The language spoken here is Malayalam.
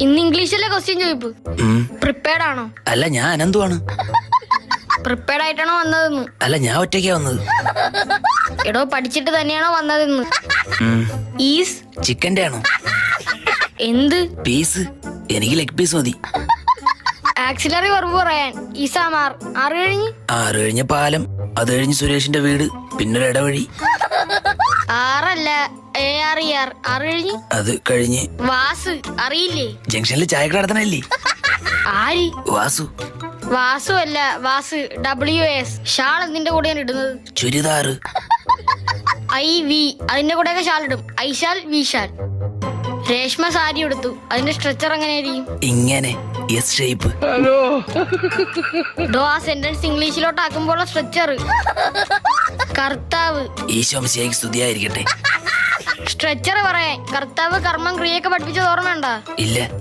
ഇന്ന് ഇംഗ്ലീഷിലെ ക്വസ്റ്റ്യൻ ചോദിപ്പ്. പ്രിപ്പയർഡ് ആണോ? അല്ല, ഞാൻ അനന്തുവാണ്. പ്രിപ്പയർഡ് ആയിട്ടാണോ വന്നതെന്ന്? അല്ല, ഞാൻ ഒറ്റയ്ക്കാ വന്നത്. എടോ, പഠിച്ചിട്ട് തന്നെയാണോ വന്നതെന്ന്? ഈസ് ചിക്കന്റെ ആണോ? എന്ത് പീസ്? എനിക്ക് ലെഗ് പീസ് മതി. ആക്സിലറി വെർബ് പറയാൻ ഈസാമാർ. 6 കഴിഞ്ഞ് 6 കഴിഞ്ഞ പാലം, അത് കഴിഞ്ഞ് സുരേഷിന്റെ വീട്, പിന്നെ ഒരു ഇടവഴി. 6 അല്ല, ARER. 6 കഴിഞ്ഞ് അത് കഴിഞ്ഞ് വാസ്. അറിയില്ലേ? ജംഗ്ഷനിൽ ചായക്കട നടത്തണല്ലേ? ആര്? വാസു. വാസു അല്ല, വാസ്. WS. ഷാൾ എന്തിന്റെ കൂടെയാണ് ഇടുന്നത്? ചുരിദാറ്. IV. അതിന്റെ കൂടെയൊക്കെ ഷാൾ ഇടും. ഐശാൽ, വിശാൽ. രേഷ്മ സാരി എടുത്തു, അതിന്റെ സ്ട്രെച്ചർ എങ്ങനെയായിരിക്കും? ഇങ്ങനെ എസ് ഷേപ്പ്. ഡോ, ആ സെന്റൻസ് ഇംഗ്ലീഷിലോട്ട് ആക്കുമ്പോൾ സ്ട്രെച്ചർ. കർത്താവ്. ഈശോ മിശിഹായ്ക്ക് സ്തുതിയായിരിക്കട്ടെ. സ്ട്രെച്ചർ പറയാൻ കർത്താവ് കർമ്മം ക്രിയൊക്കെ പഠിപ്പിച്ചത് ഓർമ്മയുണ്ടോ? ഇല്ല.